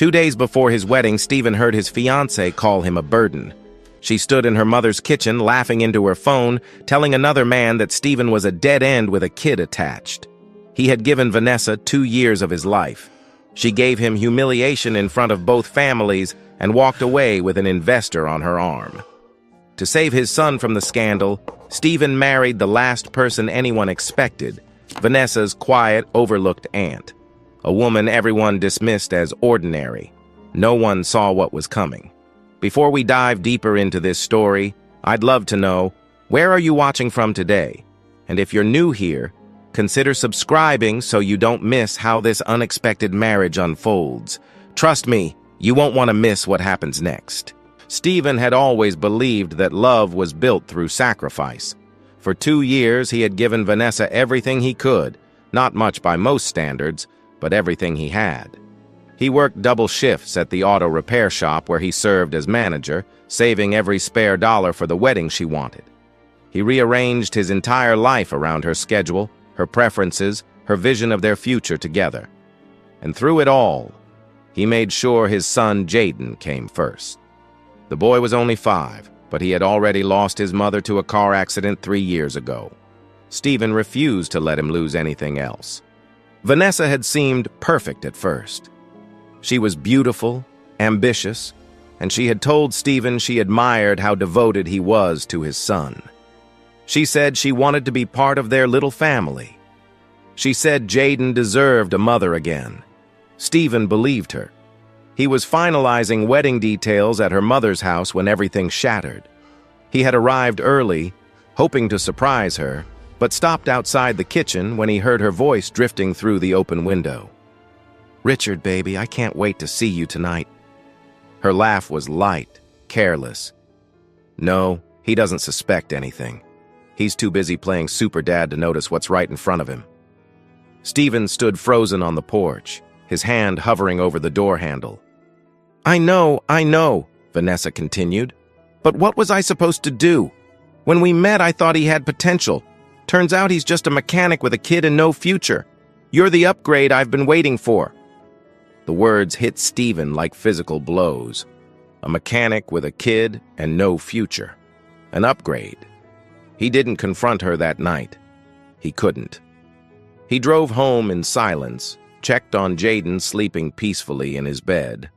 2 days before his wedding, Stephen heard his fiancée call him a burden. She stood in her mother's kitchen, laughing into her phone, telling another man that Stephen was a dead end with a kid attached. He had given Vanessa 2 years of his life. She gave him humiliation in front of both families and walked away with an investor on her arm. To save his son from the scandal, Stephen married the last person anyone expected, Vanessa's quiet, overlooked aunt, a woman everyone dismissed as ordinary. No one saw what was coming. Before we dive deeper into this story, I'd love to know, where are you watching from today? And if you're new here, consider subscribing so you don't miss how this unexpected marriage unfolds. Trust me, you won't want to miss what happens next. Stephen had always believed that love was built through sacrifice. For 2 years, he had given Vanessa everything he could, not much by most standards, but everything he had. He worked double shifts at the auto repair shop where he served as manager, saving every spare dollar for the wedding she wanted. He rearranged his entire life around her schedule, her preferences, her vision of their future together. And through it all, he made sure his son Jaden came first. The boy was only 5, but he had already lost his mother to a car accident 3 years ago. Stephen refused to let him lose anything else. Vanessa had seemed perfect at first. She was beautiful, ambitious, and she had told Stephen she admired how devoted he was to his son. She said she wanted to be part of their little family. She said Jaden deserved a mother again. Stephen believed her. He was finalizing wedding details at her mother's house when everything shattered. He had arrived early, hoping to surprise her, but stopped outside the kitchen when he heard her voice drifting through the open window. "Richard, baby, I can't wait to see you tonight." Her laugh was light, careless. No, he doesn't suspect anything. He's too busy playing super dad to notice what's right in front of him. Stephen stood frozen on the porch, his hand hovering over the door handle. I know, Vanessa continued. But what was I supposed to do? When we met, I thought he had potential. Turns out he's just a mechanic with a kid and no future. You're the upgrade I've been waiting for." The words hit Stephen like physical blows. A mechanic with a kid and no future. An upgrade. He didn't confront her that night. He couldn't. He drove home in silence, checked on Jaden sleeping peacefully in his bed,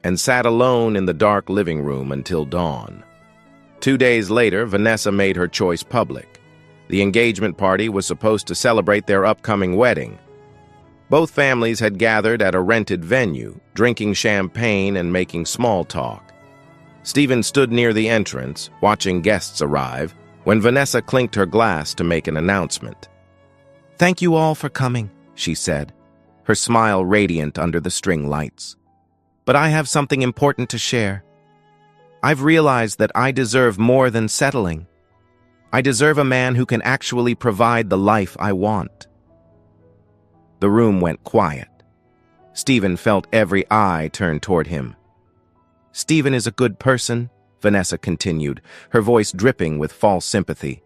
and sat alone in the dark living room until dawn. 2 days later, Vanessa made her choice public. The engagement party was supposed to celebrate their upcoming wedding. Both families had gathered at a rented venue, drinking champagne and making small talk. Stephen stood near the entrance, watching guests arrive, when Vanessa clinked her glass to make an announcement. "Thank you all for coming," she said, her smile radiant under the string lights. "But I have something important to share. I've realized that I deserve more than settling. I deserve a man who can actually provide the life I want." The room went quiet. Stephen felt every eye turn toward him. "Stephen is a good person," Vanessa continued, her voice dripping with false sympathy.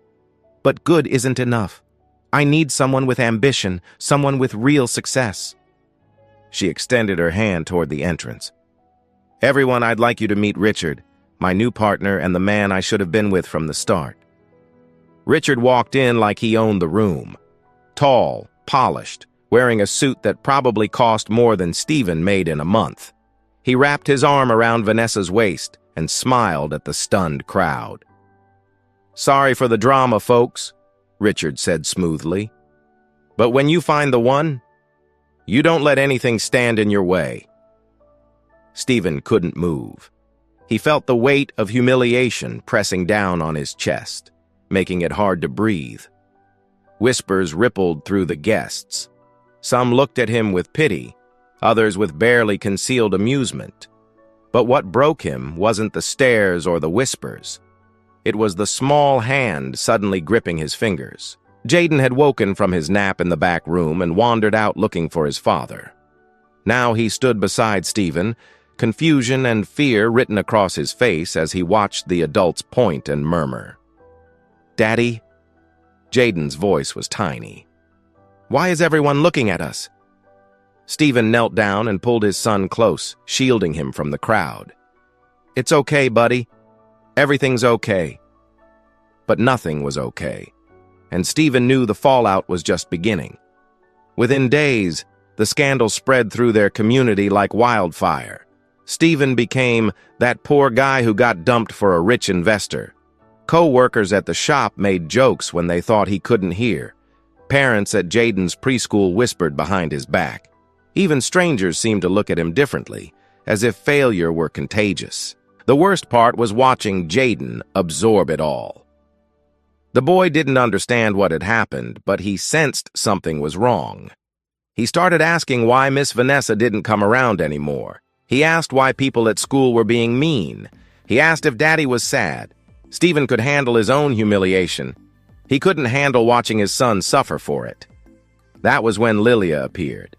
"But good isn't enough. I need someone with ambition, someone with real success." She extended her hand toward the entrance. "Everyone, I'd like you to meet Richard, my new partner and the man I should have been with from the start." Richard walked in like he owned the room. Tall, polished, wearing a suit that probably cost more than Stephen made in a month. He wrapped his arm around Vanessa's waist and smiled at the stunned crowd. "Sorry for the drama, folks," Richard said smoothly. "But when you find the one, you don't let anything stand in your way." Stephen couldn't move. He felt the weight of humiliation pressing down on his chest, making it hard to breathe. Whispers rippled through the guests. Some looked at him with pity, others with barely concealed amusement. But what broke him wasn't the stares or the whispers. It was the small hand suddenly gripping his fingers. Jaden had woken from his nap in the back room and wandered out looking for his father. Now he stood beside Stephen, confusion and fear written across his face as he watched the adults point and murmur. "Daddy?" Jaden's voice was tiny. "Why is everyone looking at us?" Stephen knelt down and pulled his son close, shielding him from the crowd. "It's okay, buddy. Everything's okay." But nothing was okay, and Stephen knew the fallout was just beginning. Within days, the scandal spread through their community like wildfire. Stephen became that poor guy who got dumped for a rich investor. Co-workers at the shop made jokes when they thought he couldn't hear. Parents at Jaden's preschool whispered behind his back. Even strangers seemed to look at him differently, as if failure were contagious. The worst part was watching Jaden absorb it all. The boy didn't understand what had happened, but he sensed something was wrong. He started asking why Miss Vanessa didn't come around anymore. He asked why people at school were being mean. He asked if Daddy was sad. Stephen could handle his own humiliation. He couldn't handle watching his son suffer for it. That was when Lilia appeared.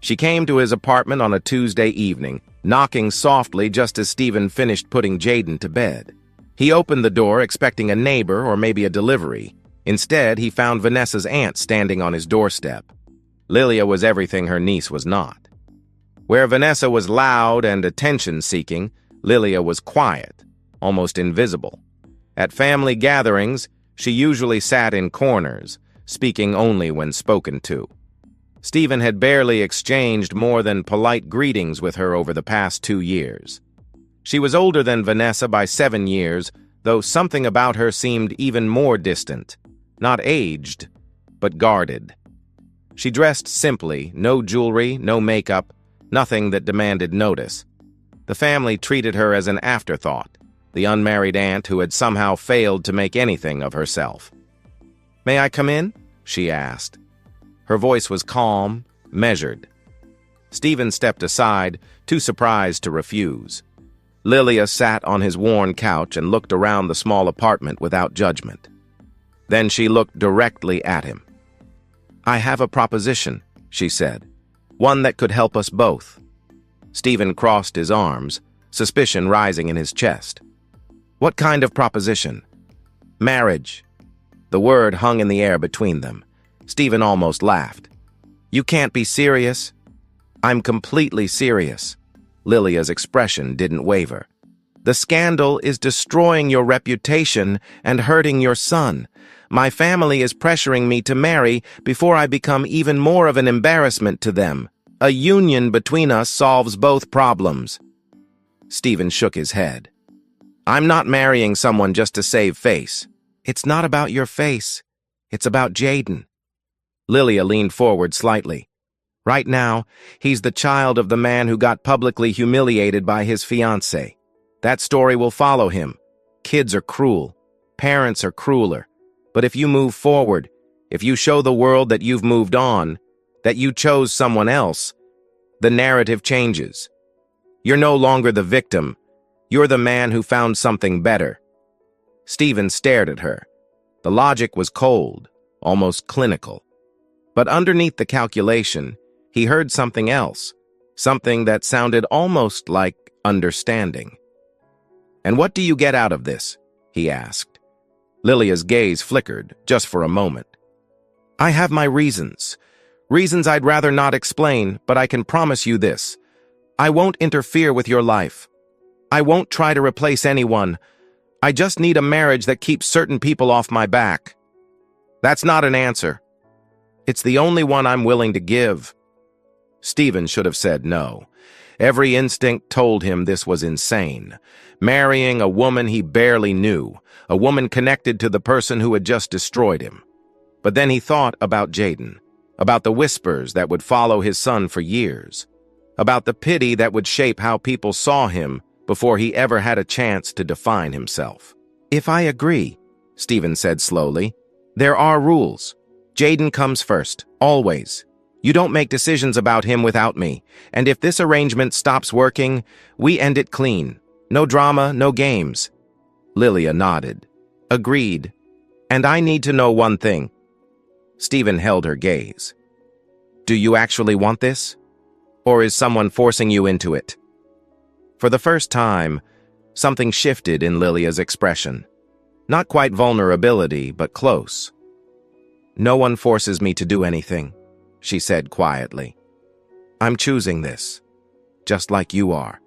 She came to his apartment on a Tuesday evening, knocking softly just as Stephen finished putting Jaden to bed. He opened the door expecting a neighbor or maybe a delivery. Instead, he found Vanessa's aunt standing on his doorstep. Lilia was everything her niece was not. Where Vanessa was loud and attention-seeking, Lilia was quiet, almost invisible. At family gatherings, she usually sat in corners, speaking only when spoken to. Stephen had barely exchanged more than polite greetings with her over the past 2 years. She was older than Vanessa by 7 years, though something about her seemed even more distant. Not aged, but guarded. She dressed simply, no jewelry, no makeup, nothing that demanded notice. The family treated her as an afterthought, the unmarried aunt who had somehow failed to make anything of herself. "May I come in?" she asked. Her voice was calm, measured. Stephen stepped aside, too surprised to refuse. Lilia sat on his worn couch and looked around the small apartment without judgment. Then she looked directly at him. "I have a proposition," she said. "One that could help us both." Stephen crossed his arms, suspicion rising in his chest. "What kind of proposition?" "Marriage." The word hung in the air between them. Stephen almost laughed. "You can't be serious." "I'm completely serious." Lilia's expression didn't waver. "The scandal is destroying your reputation and hurting your son. My family is pressuring me to marry before I become even more of an embarrassment to them. A union between us solves both problems." Stephen shook his head. "I'm not marrying someone just to save face." "It's not about your face. It's about Jaden." Lilia leaned forward slightly. "Right now, he's the child of the man who got publicly humiliated by his fiancée. That story will follow him. Kids are cruel. Parents are crueler. But if you move forward, if you show the world that you've moved on, that you chose someone else, the narrative changes. You're no longer the victim. You're the man who found something better." Stephen stared at her. The logic was cold, almost clinical. But underneath the calculation, he heard something else, something that sounded almost like understanding. "And what do you get out of this?" he asked. Lilia's gaze flickered, just for a moment. "I have my reasons. Reasons I'd rather not explain, but I can promise you this. I won't interfere with your life. I won't try to replace anyone. I just need a marriage that keeps certain people off my back." "That's not an answer." "It's the only one I'm willing to give." Stephen should have said no. Every instinct told him this was insane. Marrying a woman he barely knew, a woman connected to the person who had just destroyed him. But then he thought about Jaden, about the whispers that would follow his son for years, about the pity that would shape how people saw him before he ever had a chance to define himself. "If I agree," Stephen said slowly, "there are rules. Jaden comes first, always. You don't make decisions about him without me, and if this arrangement stops working, we end it clean. No drama, no games." Lilia nodded. "Agreed. And I need to know one thing." Stephen held her gaze. "Do you actually want this? Or is someone forcing you into it?" For the first time, something shifted in Lilia's expression. Not quite vulnerability, but close. "No one forces me to do anything," she said quietly. I'm choosing this, just like you are."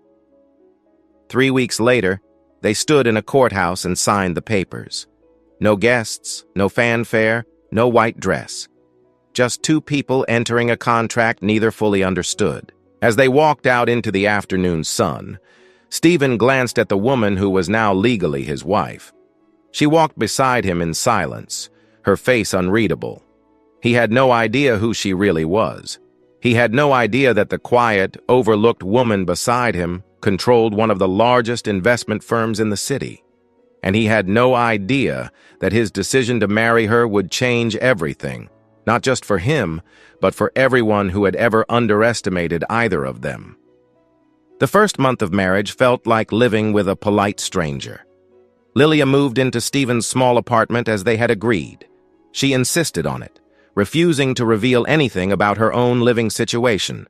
3 weeks later, they stood in a courthouse and signed the papers. No guests, no fanfare, no white dress. Just two people entering a contract neither fully understood. As they walked out into the afternoon sun, Stephen glanced at the woman who was now legally his wife. She walked beside him in silence, her face unreadable. He had no idea who she really was. He had no idea that the quiet, overlooked woman beside him controlled one of the largest investment firms in the city. And he had no idea that his decision to marry her would change everything, not just for him, but for everyone who had ever underestimated either of them. The first month of marriage felt like living with a polite stranger. Lilia moved into Stephen's small apartment as they had agreed. She insisted on it, refusing to reveal anything about her own living situation.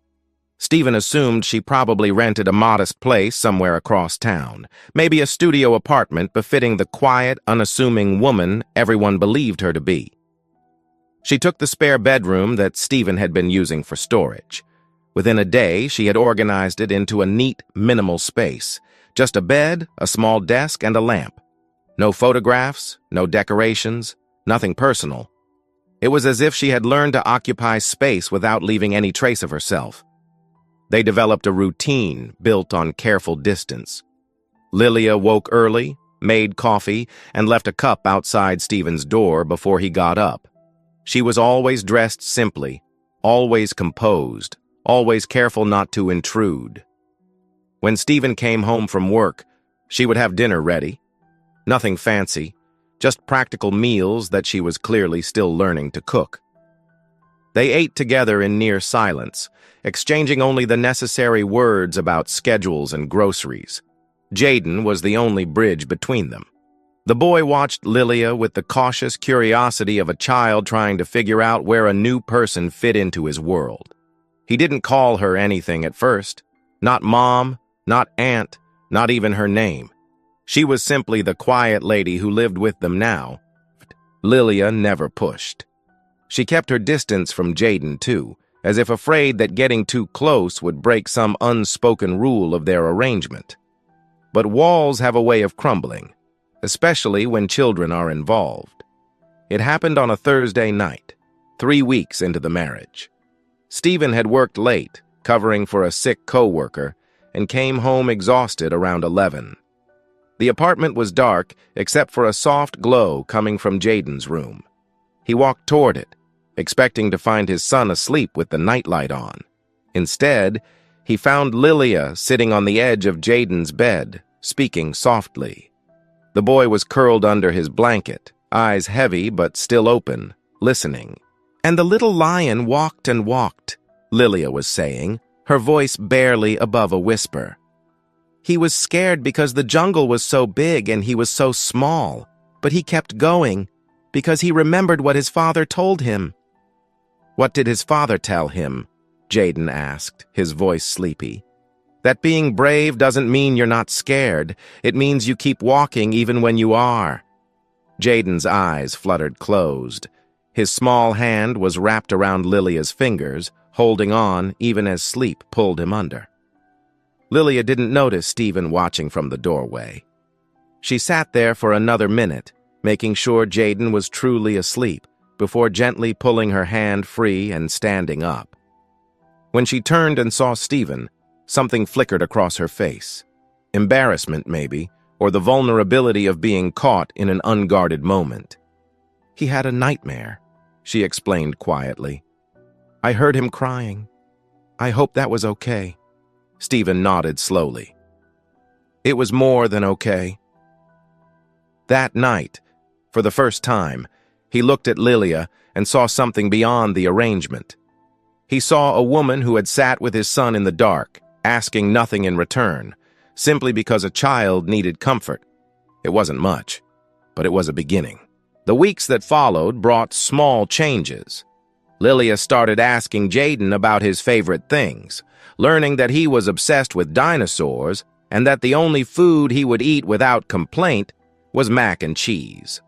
Stephen assumed she probably rented a modest place somewhere across town, maybe a studio apartment befitting the quiet, unassuming woman everyone believed her to be. She took the spare bedroom that Stephen had been using for storage. Within a day, she had organized it into a neat, minimal space. Just a bed, a small desk, and a lamp. No photographs, no decorations, nothing personal. It was as if she had learned to occupy space without leaving any trace of herself. They developed a routine built on careful distance. Lilia woke early, made coffee, and left a cup outside Stephen's door before he got up. She was always dressed simply, always composed, always careful not to intrude. When Stephen came home from work, she would have dinner ready. Nothing fancy, just practical meals that she was clearly still learning to cook. They ate together in near silence, exchanging only the necessary words about schedules and groceries. Jaden was the only bridge between them. The boy watched Lilia with the cautious curiosity of a child trying to figure out where a new person fit into his world. He didn't call her anything at first. Not mom, not aunt, not even her name. She was simply the quiet lady who lived with them now. Lilia never pushed. She kept her distance from Jaden, too, as if afraid that getting too close would break some unspoken rule of their arrangement. But walls have a way of crumbling, especially when children are involved. It happened on a Thursday night, 3 weeks into the marriage. Stephen had worked late, covering for a sick coworker, and came home exhausted around 11. The apartment was dark except for a soft glow coming from Jaden's room. He walked toward it, expecting to find his son asleep with the nightlight on. Instead, he found Lilia sitting on the edge of Jaden's bed, speaking softly. The boy was curled under his blanket, eyes heavy but still open, listening. "And the little lion walked and walked," Lilia was saying, her voice barely above a whisper. "He was scared because the jungle was so big and he was so small, but he kept going because he remembered what his father told him." "What did his father tell him?" Jaden asked, his voice sleepy. "That being brave doesn't mean you're not scared. It means you keep walking even when you are." Jaden's eyes fluttered closed. His small hand was wrapped around Lilia's fingers, holding on even as sleep pulled him under. Lilia didn't notice Stephen watching from the doorway. She sat there for another minute, making sure Jaden was truly asleep, before gently pulling her hand free and standing up. When she turned and saw Stephen, something flickered across her face. Embarrassment, maybe, or the vulnerability of being caught in an unguarded moment. "He had a nightmare," she explained quietly. "I heard him crying. I hope that was okay." Stephen nodded slowly. It was more than okay. That night, for the first time, he looked at Lilia and saw something beyond the arrangement. He saw a woman who had sat with his son in the dark, asking nothing in return, simply because a child needed comfort. It wasn't much, but it was a beginning. The weeks that followed brought small changes. Lilia started asking Jaden about his favorite things, learning that he was obsessed with dinosaurs and that the only food he would eat without complaint was mac and cheese.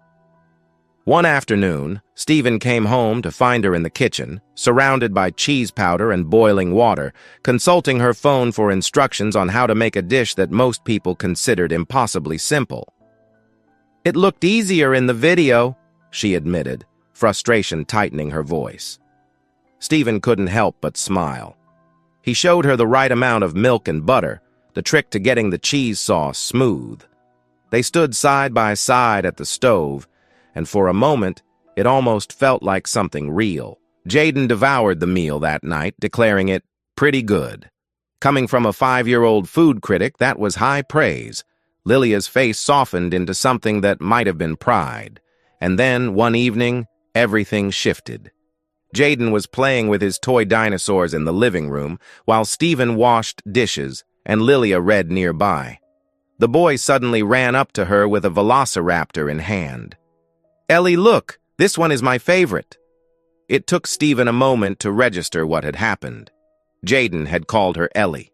One afternoon, Stephen came home to find her in the kitchen, surrounded by cheese powder and boiling water, consulting her phone for instructions on how to make a dish that most people considered impossibly simple. "It looked easier in the video," she admitted, frustration tightening her voice. Stephen couldn't help but smile. He showed her the right amount of milk and butter, the trick to getting the cheese sauce smooth. They stood side by side at the stove, and for a moment, it almost felt like something real. Jaden devoured the meal that night, declaring it pretty good. Coming from a 5-year-old food critic, that was high praise. Lilia's face softened into something that might have been pride. And then, one evening, everything shifted. Jaden was playing with his toy dinosaurs in the living room, while Stephen washed dishes and Lilia read nearby. The boy suddenly ran up to her with a velociraptor in hand. "Ellie, look! This one is my favorite." It took Stephen a moment to register what had happened. Jaden had called her Ellie.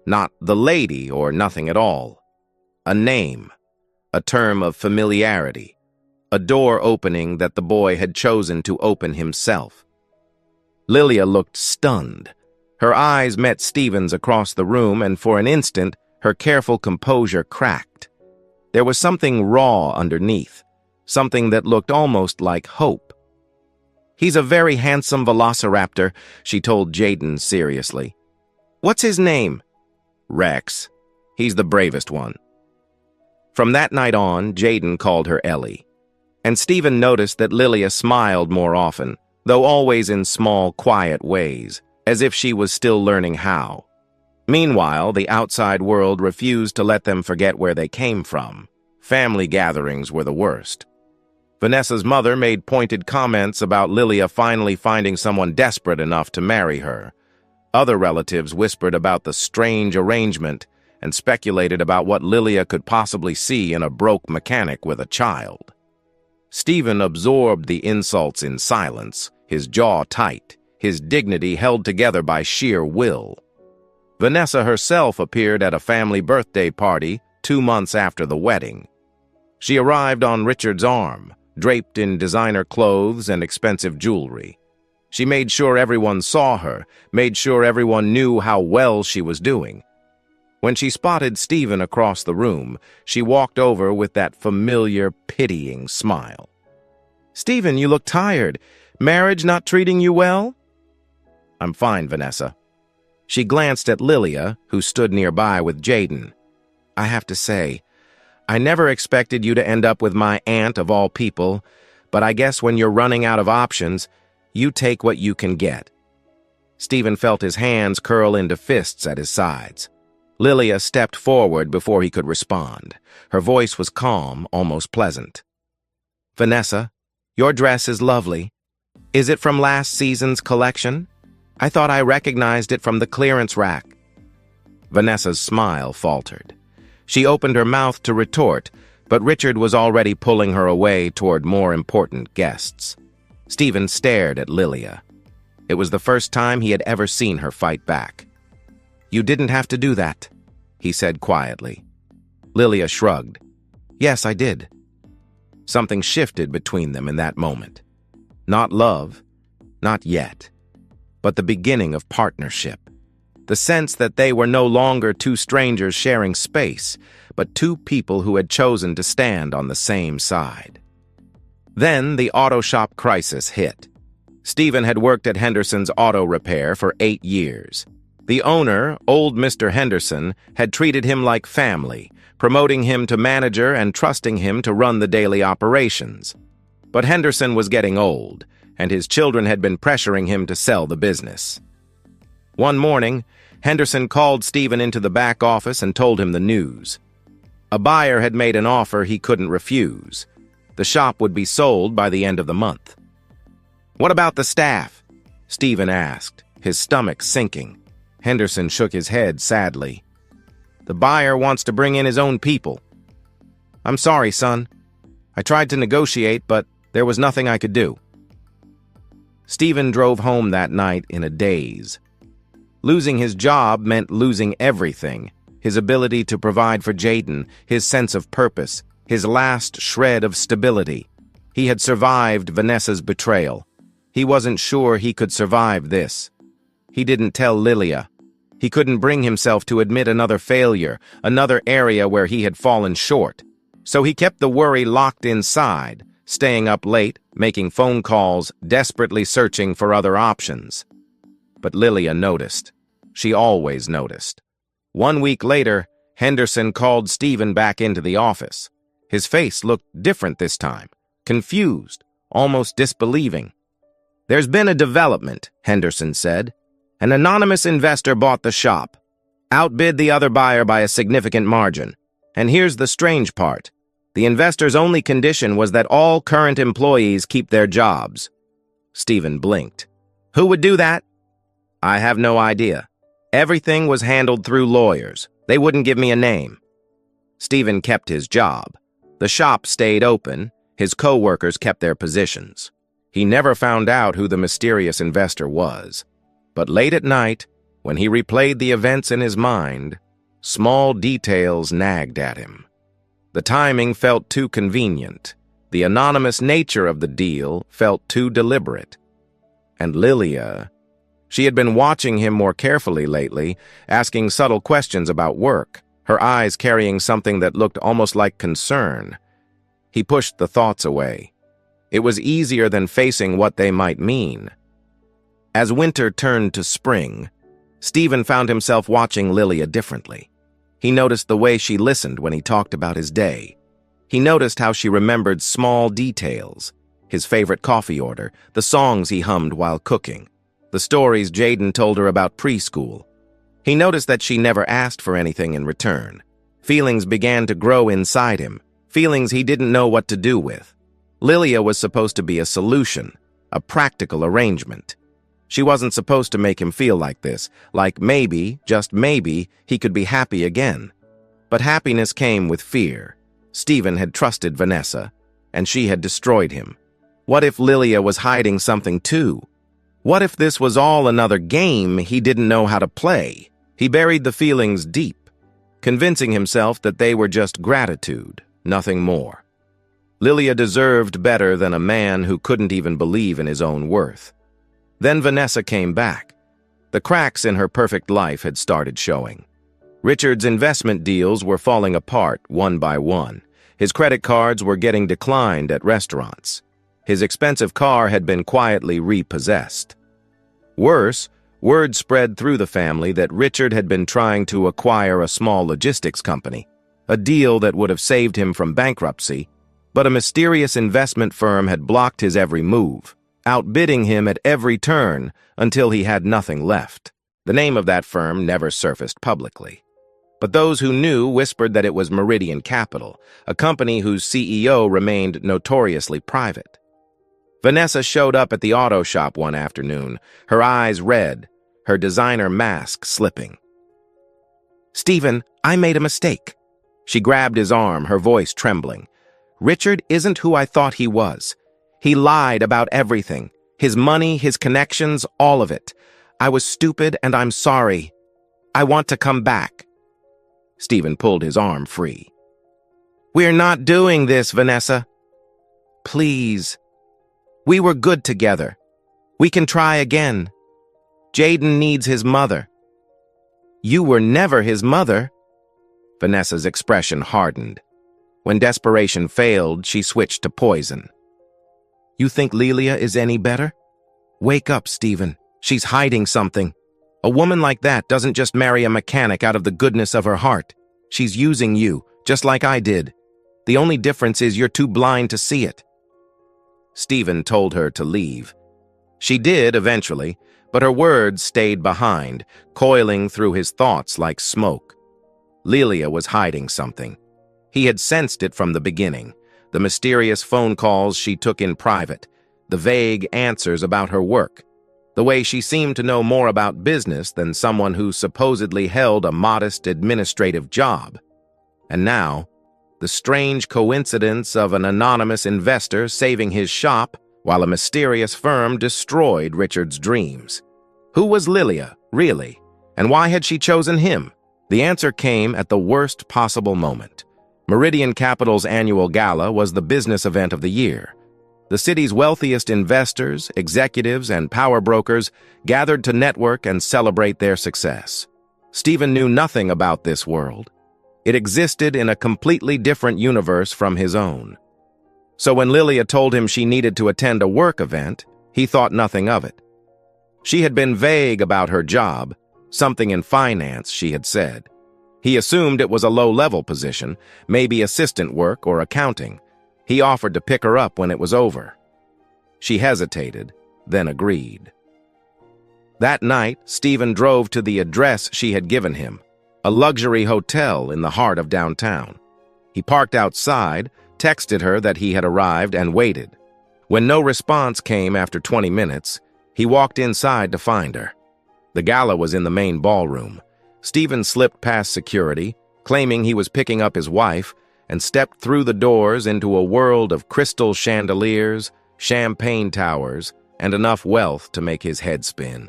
Not the lady or nothing at all. A name. A term of familiarity. A door opening that the boy had chosen to open himself. Lilia looked stunned. Her eyes met Stephen's across the room, and for an instant, her careful composure cracked. There was something raw underneath. Something that looked almost like hope. "He's a very handsome velociraptor," she told Jaden seriously. "What's his name?" "Rex. He's the bravest one." From that night on, Jaden called her Ellie. And Stephen noticed that Lilia smiled more often, though always in small, quiet ways, as if she was still learning how. Meanwhile, the outside world refused to let them forget where they came from. Family gatherings were the worst. Vanessa's mother made pointed comments about Lilia finally finding someone desperate enough to marry her. Other relatives whispered about the strange arrangement and speculated about what Lilia could possibly see in a broke mechanic with a child. Stephen absorbed the insults in silence, his jaw tight, his dignity held together by sheer will. Vanessa herself appeared at a family birthday party 2 months after the wedding. She arrived on Richard's arm, draped in designer clothes and expensive jewelry. She made sure everyone saw her, made sure everyone knew how well she was doing. When she spotted Stephen across the room, she walked over with that familiar, pitying smile. "Stephen, you look tired. Marriage not treating you well?" "I'm fine, Vanessa." She glanced at Lilia, who stood nearby with Jaden. "I have to say, I never expected you to end up with my aunt of all people, but I guess when you're running out of options, you take what you can get." Stephen felt his hands curl into fists at his sides. Lilia stepped forward before he could respond. Her voice was calm, almost pleasant. "Vanessa, your dress is lovely. Is it from last season's collection? I thought I recognized it from the clearance rack." Vanessa's smile faltered. She opened her mouth to retort, but Richard was already pulling her away toward more important guests. Stephen stared at Lilia. It was the first time he had ever seen her fight back. "You didn't have to do that," he said quietly. Lilia shrugged. "Yes, I did." Something shifted between them in that moment. Not love, not yet, but the beginning of partnership. The sense that they were no longer two strangers sharing space, but two people who had chosen to stand on the same side. Then the auto shop crisis hit. Stephen had worked at Henderson's auto repair for 8 years. The owner, old Mr. Henderson, had treated him like family, promoting him to manager and trusting him to run the daily operations. But Henderson was getting old, and his children had been pressuring him to sell the business. One morning, Henderson called Stephen into the back office and told him the news. A buyer had made an offer he couldn't refuse. The shop would be sold by the end of the month. "What about the staff?" Stephen asked, his stomach sinking. Henderson shook his head sadly. "The buyer wants to bring in his own people." "I'm sorry, son. I tried to negotiate, but there was nothing I could do." Stephen drove home that night in a daze. Losing his job meant losing everything: his ability to provide for Jaden, his sense of purpose, his last shred of stability. He had survived Vanessa's betrayal. He wasn't sure he could survive this. He didn't tell Lilia. He couldn't bring himself to admit another failure, another area where he had fallen short. So he kept the worry locked inside, staying up late, making phone calls, desperately searching for other options. But Lilia noticed. She always noticed. 1 week later, Henderson called Stephen back into the office. His face looked different this time, confused, almost disbelieving. "There's been a development," Henderson said. "An anonymous investor bought the shop, outbid the other buyer by a significant margin. And here's the strange part. The investor's only condition was that all current employees keep their jobs." Stephen blinked. "Who would do that?" "I have no idea. Everything was handled through lawyers. They wouldn't give me a name." Stephen kept his job. The shop stayed open. His co-workers kept their positions. He never found out who the mysterious investor was. But late at night, when he replayed the events in his mind, small details nagged at him. The timing felt too convenient. The anonymous nature of the deal felt too deliberate. And Lilia, she had been watching him more carefully lately, asking subtle questions about work, her eyes carrying something that looked almost like concern. He pushed the thoughts away. It was easier than facing what they might mean. As winter turned to spring, Stephen found himself watching Lilia differently. He noticed the way she listened when he talked about his day. He noticed how she remembered small details, his favorite coffee order, the songs he hummed while cooking, the stories Jaden told her about preschool. He noticed that she never asked for anything in return. Feelings began to grow inside him, feelings he didn't know what to do with. Lilia was supposed to be a solution, a practical arrangement. She wasn't supposed to make him feel like this, like maybe, just maybe, he could be happy again. But happiness came with fear. Stephen had trusted Vanessa, and she had destroyed him. What if Lilia was hiding something too? What if this was all another game he didn't know how to play? He buried the feelings deep, convincing himself that they were just gratitude, nothing more. Lilia deserved better than a man who couldn't even believe in his own worth. Then Vanessa came back. The cracks in her perfect life had started showing. Richard's investment deals were falling apart one by one. His credit cards were getting declined at restaurants. His expensive car had been quietly repossessed. Worse, word spread through the family that Richard had been trying to acquire a small logistics company, a deal that would have saved him from bankruptcy, but a mysterious investment firm had blocked his every move, outbidding him at every turn until he had nothing left. The name of that firm never surfaced publicly. But those who knew whispered that it was Meridian Capital, a company whose CEO remained notoriously private. Vanessa showed up at the auto shop one afternoon, her eyes red, her designer mask slipping. "Stephen, I made a mistake." She grabbed his arm, her voice trembling. "Richard isn't who I thought he was. He lied about everything. His money, his connections, all of it. I was stupid and I'm sorry. I want to come back." Stephen pulled his arm free. "We're not doing this, Vanessa. Please. We were good together. We can try again. Jaden needs his mother." "You were never his mother." Vanessa's expression hardened. When desperation failed, she switched to poison. "You think Lilia is any better? Wake up, Stephen. She's hiding something. A woman like that doesn't just marry a mechanic out of the goodness of her heart. She's using you, just like I did. The only difference is you're too blind to see it." Stephen told her to leave. She did eventually, but her words stayed behind, coiling through his thoughts like smoke. Lilia was hiding something. He had sensed it from the beginning. The mysterious phone calls she took in private, the vague answers about her work, the way she seemed to know more about business than someone who supposedly held a modest administrative job. And now, the strange coincidence of an anonymous investor saving his shop while a mysterious firm destroyed Richard's dreams. Who was Lilia, really? And why had she chosen him? The answer came at the worst possible moment. Meridian Capital's annual gala was the business event of the year. The city's wealthiest investors, executives, and power brokers gathered to network and celebrate their success. Stephen knew nothing about this world. It existed in a completely different universe from his own. So when Lilia told him she needed to attend a work event, he thought nothing of it. She had been vague about her job, something in finance, she had said. He assumed it was a low-level position, maybe assistant work or accounting. He offered to pick her up when it was over. She hesitated, then agreed. That night, Stephen drove to the address she had given him, a luxury hotel in the heart of downtown. He parked outside, texted her that he had arrived, and waited. When no response came after 20 minutes, he walked inside to find her. The gala was in the main ballroom. Stephen slipped past security, claiming he was picking up his wife, and stepped through the doors into a world of crystal chandeliers, champagne towers, and enough wealth to make his head spin.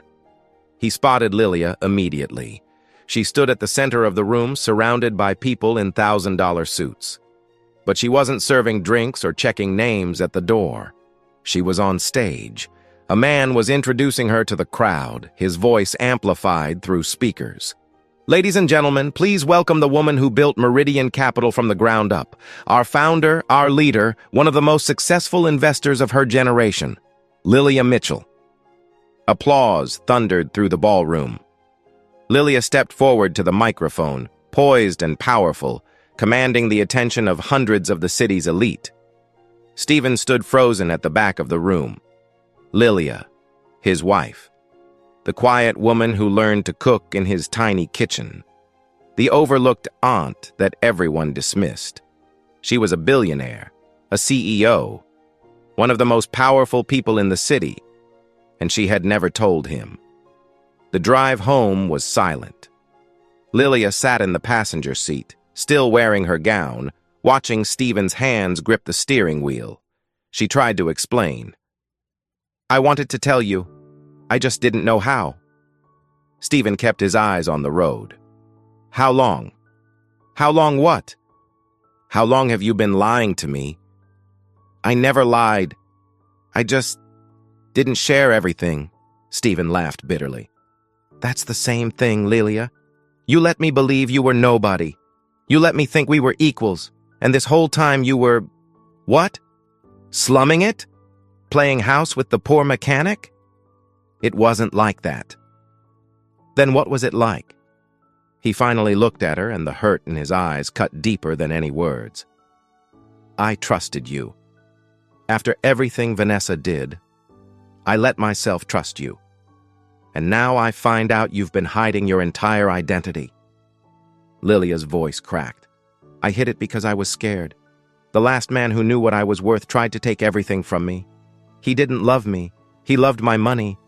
He spotted Lilia immediately. She stood at the center of the room, surrounded by people in $1,000 suits. But she wasn't serving drinks or checking names at the door. She was on stage. A man was introducing her to the crowd, his voice amplified through speakers. Ladies and gentlemen, please welcome the woman who built Meridian Capital from the ground up. Our founder, our leader, one of the most successful investors of her generation, Lilia Mitchell. Applause thundered through the ballroom. Lilia stepped forward to the microphone, poised and powerful, commanding the attention of hundreds of the city's elite. Stephen stood frozen at the back of the room. Lilia, his wife. The quiet woman who learned to cook in his tiny kitchen. The overlooked aunt that everyone dismissed. She was a billionaire, a CEO, one of the most powerful people in the city, and she had never told him. The drive home was silent. Lilia sat in the passenger seat, still wearing her gown, watching Stephen's hands grip the steering wheel. She tried to explain. I wanted to tell you. I just didn't know how. Stephen kept his eyes on the road. How long? How long what? How long have you been lying to me? I never lied. I just didn't share everything. Stephen laughed bitterly. That's the same thing, Lilia. You let me believe you were nobody. You let me think we were equals. And this whole time you were... what? Slumming it? Playing house with the poor mechanic? It wasn't like that. Then what was it like? He finally looked at her, and the hurt in his eyes cut deeper than any words. I trusted you. After everything Vanessa did, I let myself trust you. And now I find out you've been hiding your entire identity. Lilia's voice cracked. I hid it because I was scared. The last man who knew what I was worth tried to take everything from me. He didn't love me. He loved my money.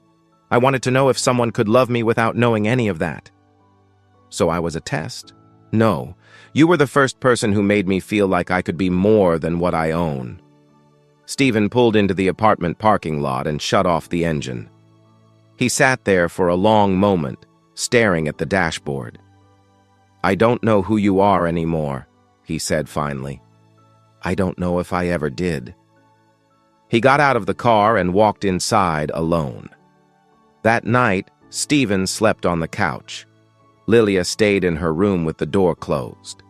I wanted to know if someone could love me without knowing any of that. So I was a test? No, you were the first person who made me feel like I could be more than what I own. Stephen pulled into the apartment parking lot and shut off the engine. He sat there for a long moment, staring at the dashboard. I don't know who you are anymore, he said finally. I don't know if I ever did. He got out of the car and walked inside alone. That night, Stephen slept on the couch. Lilia stayed in her room with the door closed.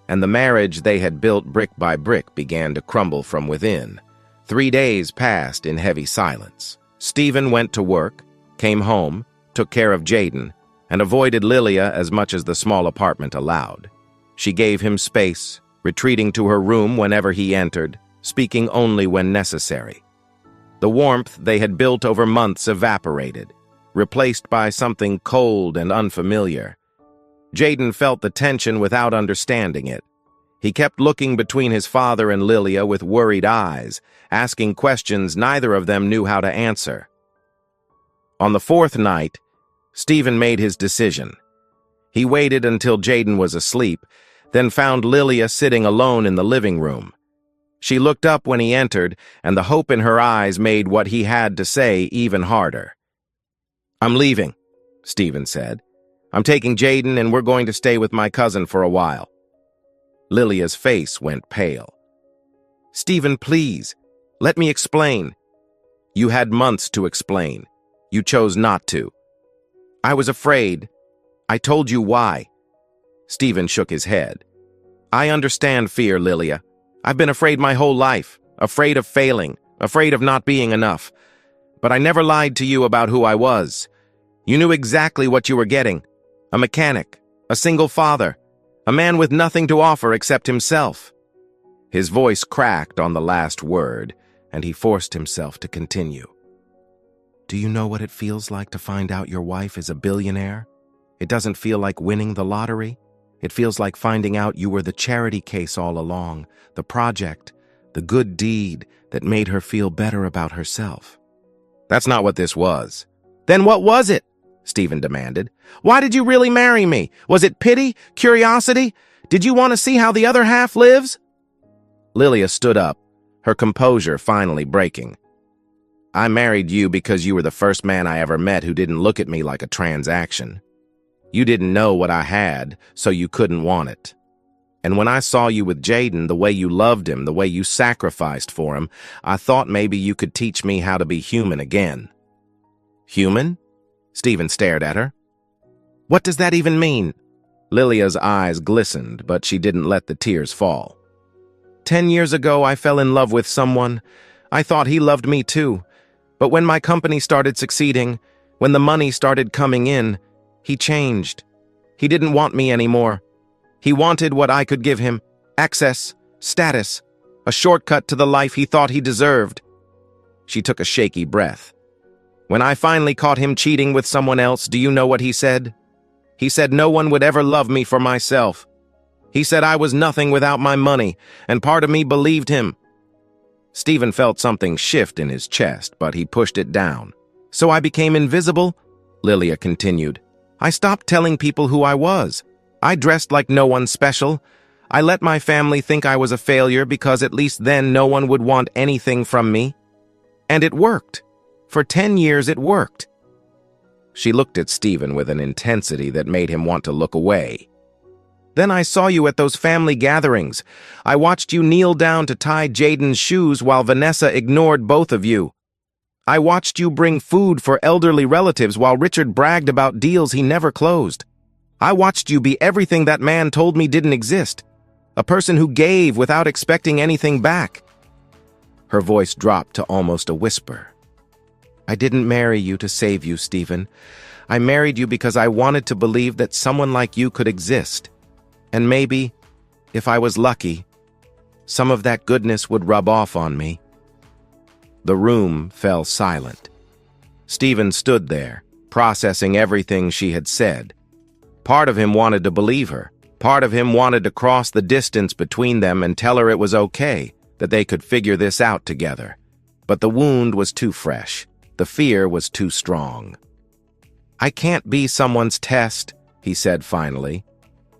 And the marriage they had built brick by brick began to crumble from within. 3 days passed in heavy silence. Stephen went to work, came home, took care of Jaden, and avoided Lilia as much as the small apartment allowed. She gave him space, retreating to her room whenever he entered, speaking only when necessary. The warmth they had built over months evaporated, replaced by something cold and unfamiliar. Jaden felt the tension without understanding it. He kept looking between his father and Lilia with worried eyes, asking questions neither of them knew how to answer. On the 4th night, Stephen made his decision. He waited until Jaden was asleep, then found Lilia sitting alone in the living room. She looked up when he entered, and the hope in her eyes made what he had to say even harder. I'm leaving, Stephen said. I'm taking Jaden and we're going to stay with my cousin for a while. Lilia's face went pale. Stephen, please. Let me explain. You had months to explain. You chose not to. I was afraid. I told you why. Stephen shook his head. I understand fear, Lilia. I've been afraid my whole life, afraid of failing, afraid of not being enough. But I never lied to you about who I was. You knew exactly what you were getting. A mechanic, a single father, a man with nothing to offer except himself. His voice cracked on the last word, and he forced himself to continue. Do you know what it feels like to find out your wife is a billionaire? It doesn't feel like winning the lottery. It feels like finding out you were the charity case all along, the project, the good deed that made her feel better about herself. That's not what this was. Then what was it? Stephen demanded. Why did you really marry me? Was it pity? Curiosity? Did you want to see how the other half lives? Lilia stood up, her composure finally breaking. I married you because you were the first man I ever met who didn't look at me like a transaction. You didn't know what I had, so you couldn't want it. And when I saw you with Jaden, the way you loved him, the way you sacrificed for him, I thought maybe you could teach me how to be human again. Human? Stephen stared at her. What does that even mean? Lilia's eyes glistened, but she didn't let the tears fall. 10 years ago, I fell in love with someone. I thought he loved me too. But when my company started succeeding, when the money started coming in, he changed. He didn't want me anymore. He wanted what I could give him, access, status, a shortcut to the life he thought he deserved. She took a shaky breath. When I finally caught him cheating with someone else, do you know what he said? He said no one would ever love me for myself. He said I was nothing without my money, and part of me believed him. Stephen felt something shift in his chest, but he pushed it down. So I became invisible? Lilia continued. I stopped telling people who I was. I dressed like no one special. I let my family think I was a failure because at least then no one would want anything from me. And it worked. For 10 years it worked. She looked at Stephen with an intensity that made him want to look away. Then I saw you at those family gatherings. I watched you kneel down to tie Jaden's shoes while Vanessa ignored both of you. I watched you bring food for elderly relatives while Richard bragged about deals he never closed. I watched you be everything that man told me didn't exist. A person who gave without expecting anything back. Her voice dropped to almost a whisper. I didn't marry you to save you, Stephen. I married you because I wanted to believe that someone like you could exist. And maybe, if I was lucky, some of that goodness would rub off on me. The room fell silent. Stephen stood there, processing everything she had said. Part of him wanted to believe her. Part of him wanted to cross the distance between them and tell her it was okay, that they could figure this out together. But the wound was too fresh. The fear was too strong. I can't be someone's test, he said finally.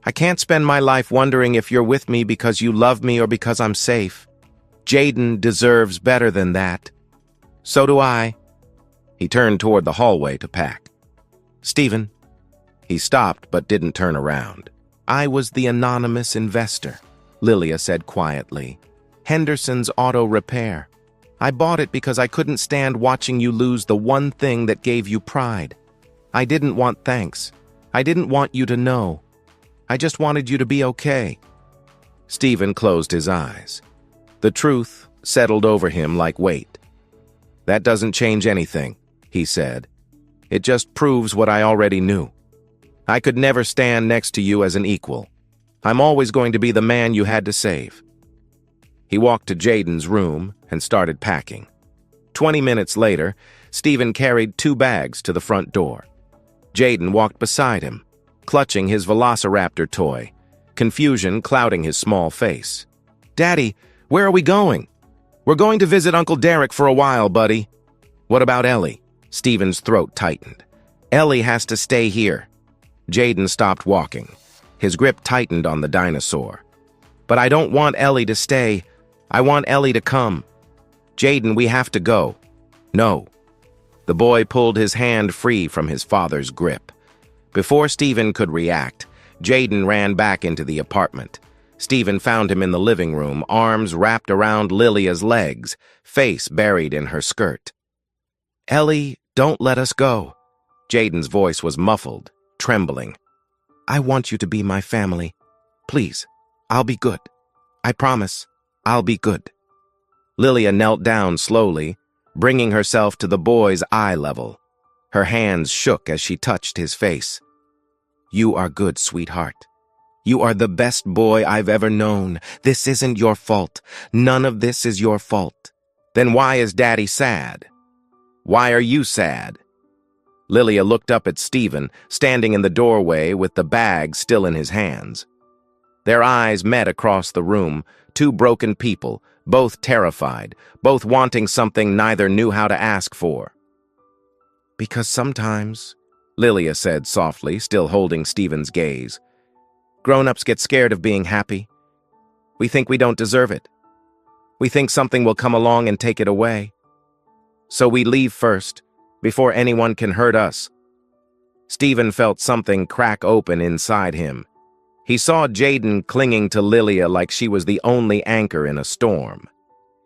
I can't spend my life wondering if you're with me because you love me or because I'm safe. Jaden deserves better than that. So do I. He turned toward the hallway to pack. Stephen. He stopped but didn't turn around. I was the anonymous investor, Lilia said quietly. Henderson's Auto Repair. I bought it because I couldn't stand watching you lose the one thing that gave you pride. I didn't want thanks. I didn't want you to know. I just wanted you to be okay. Stephen closed his eyes. The truth settled over him like weight. That doesn't change anything, he said. It just proves what I already knew. I could never stand next to you as an equal. I'm always going to be the man you had to save. He walked to Jaden's room and started packing. 20 minutes later, Stephen carried 2 bags to the front door. Jaden walked beside him, clutching his Velociraptor toy, confusion clouding his small face. Daddy, where are we going? We're going to visit Uncle Derek for a while, buddy. What about Ellie? Stephen's throat tightened. Ellie has to stay here. Jaden stopped walking. His grip tightened on the dinosaur. But I don't want Ellie to stay. I want Ellie to come. Jaden, we have to go. No. The boy pulled his hand free from his father's grip. Before Stephen could react, Jaden ran back into the apartment. Stephen found him in the living room, arms wrapped around Lilia's legs, face buried in her skirt. "Ellie, don't let us go." Jaden's voice was muffled, trembling. "I want you to be my family. Please, I'll be good. I promise, I'll be good." Lilia knelt down slowly, bringing herself to the boy's eye level. Her hands shook as she touched his face. "You are good, sweetheart. You are the best boy I've ever known. This isn't your fault. None of this is your fault. Then why is Daddy sad? Why are you sad?" Lilia looked up at Stephen, standing in the doorway with the bag still in his hands. Their eyes met across the room, two broken people, both terrified, both wanting something neither knew how to ask for. "Because sometimes," Lilia said softly, still holding Stephen's gaze, "grown-ups get scared of being happy. We think we don't deserve it. We think something will come along and take it away. So we leave first, before anyone can hurt us." Stephen felt something crack open inside him. He saw Jaden clinging to Lilia like she was the only anchor in a storm.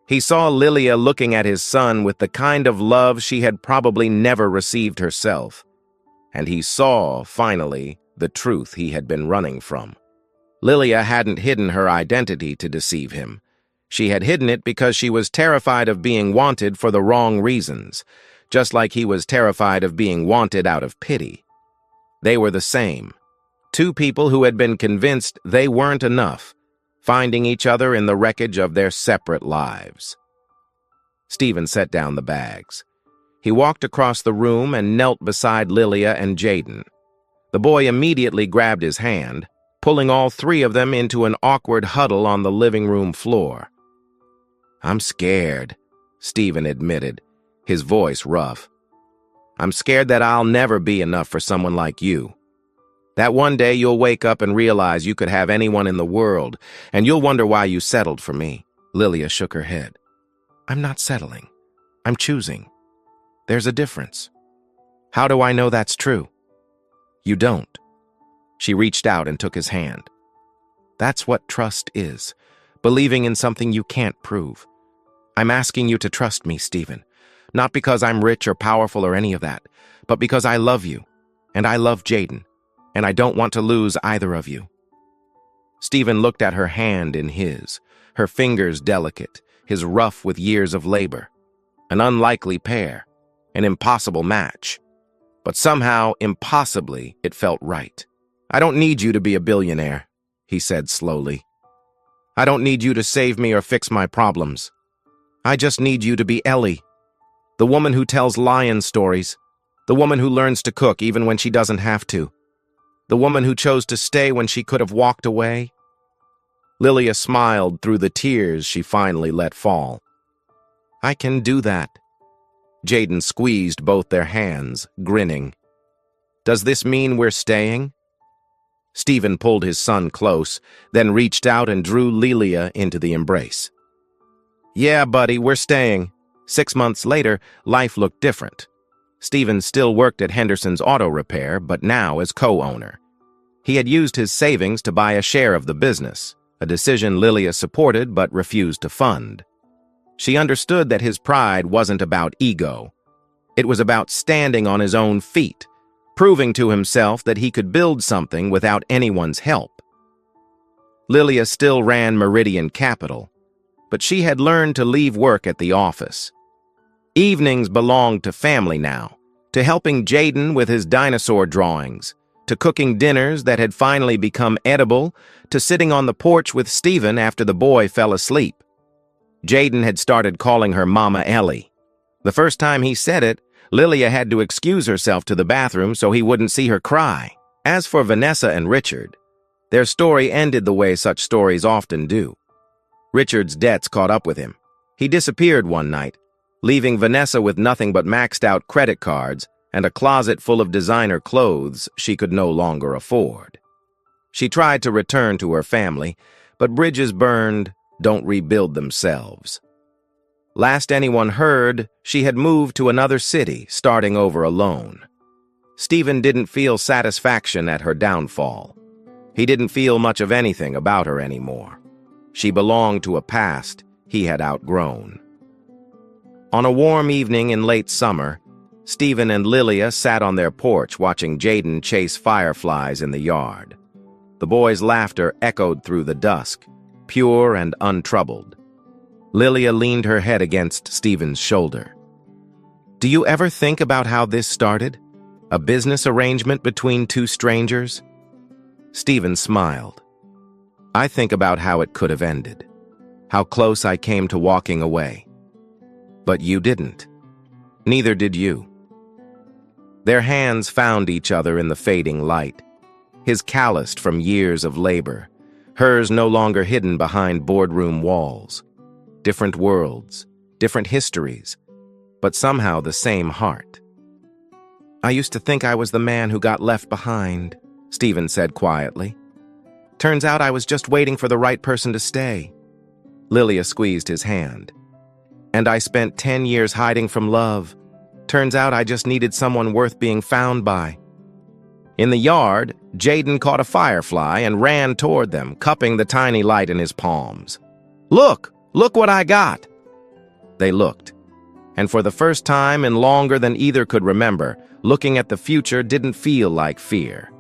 He saw Lilia looking at his son with the kind of love she had probably never received herself. And he saw, finally, the truth he had been running from. Lilia hadn't hidden her identity to deceive him. She had hidden it because she was terrified of being wanted for the wrong reasons, just like he was terrified of being wanted out of pity. They were the same. Two people who had been convinced they weren't enough, finding each other in the wreckage of their separate lives. Stephen set down the bags. He walked across the room and knelt beside Lilia and Jaden. The boy immediately grabbed his hand, pulling all three of them into an awkward huddle on the living room floor. "I'm scared," Stephen admitted, his voice rough. "I'm scared that I'll never be enough for someone like you. That one day you'll wake up and realize you could have anyone in the world, and you'll wonder why you settled for me." Lilia shook her head. "I'm not settling. I'm choosing. There's a difference." "How do I know that's true?" "You don't." She reached out and took his hand. "That's what trust is, believing in something you can't prove. I'm asking you to trust me, Stephen, not because I'm rich or powerful or any of that, but because I love you, and I love Jaden, and I don't want to lose either of you." Stephen looked at her hand in his, her fingers delicate, his rough with years of labor. An unlikely pair, an impossible match. But somehow, impossibly, it felt right. "I don't need you to be a billionaire," he said slowly. "I don't need you to save me or fix my problems. I just need you to be Ellie, the woman who tells lion stories, the woman who learns to cook even when she doesn't have to, the woman who chose to stay when she could have walked away." Lilia smiled through the tears she finally let fall. "I can do that." Jaden squeezed both their hands, grinning. "Does this mean we're staying?" Stephen pulled his son close, then reached out and drew Lilia into the embrace. "Yeah, buddy, we're staying." 6 months later, life looked different. Stephen still worked at Henderson's Auto Repair, but now as co-owner. He had used his savings to buy a share of the business, a decision Lilia supported but refused to fund. She understood that his pride wasn't about ego. It was about standing on his own feet, proving to himself that he could build something without anyone's help. Lilia still ran Meridian Capital, but she had learned to leave work at the office. Evenings belonged to family now, to helping Jaden with his dinosaur drawings, to cooking dinners that had finally become edible, to sitting on the porch with Stephen after the boy fell asleep. Jaden had started calling her Mama Ellie. The first time he said it, Lilia had to excuse herself to the bathroom so he wouldn't see her cry. As for Vanessa and Richard, their story ended the way such stories often do. Richard's debts caught up with him. He disappeared one night, leaving Vanessa with nothing but maxed-out credit cards and a closet full of designer clothes she could no longer afford. She tried to return to her family, but bridges burned don't rebuild themselves. Last anyone heard, she had moved to another city, starting over alone. Stephen didn't feel satisfaction at her downfall. He didn't feel much of anything about her anymore. She belonged to a past he had outgrown. On a warm evening in late summer, Stephen and Lilia sat on their porch watching Jaden chase fireflies in the yard. The boys' laughter echoed through the dusk, pure and untroubled. Lilia leaned her head against Stephen's shoulder. "Do you ever think about how this started? A business arrangement between two strangers?" Stephen smiled. "I think about how it could have ended, how close I came to walking away. But you didn't. Neither did you." Their hands found each other in the fading light, his calloused from years of labor, hers no longer hidden behind boardroom walls. Different worlds, different histories, but somehow the same heart. "I used to think I was the man who got left behind," Stephen said quietly. "Turns out I was just waiting for the right person to stay." Lilia squeezed his hand. "And I spent 10 years hiding from love. Turns out I just needed someone worth being found by." In the yard, Jaden caught a firefly and ran toward them, cupping the tiny light in his palms. Look what I got!" They looked. And for the first time in longer than either could remember, looking at the future didn't feel like fear.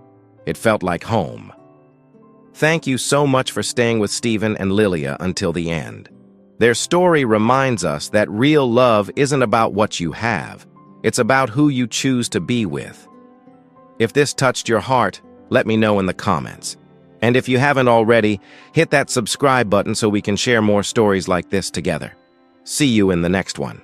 It felt like home. Thank you so much for staying with Stephen and Lilia until the end. Their story reminds us that real love isn't about what you have. It's about who you choose to be with. If this touched your heart, let me know in the comments. And if you haven't already, hit that subscribe button so we can share more stories like this together. See you in the next one.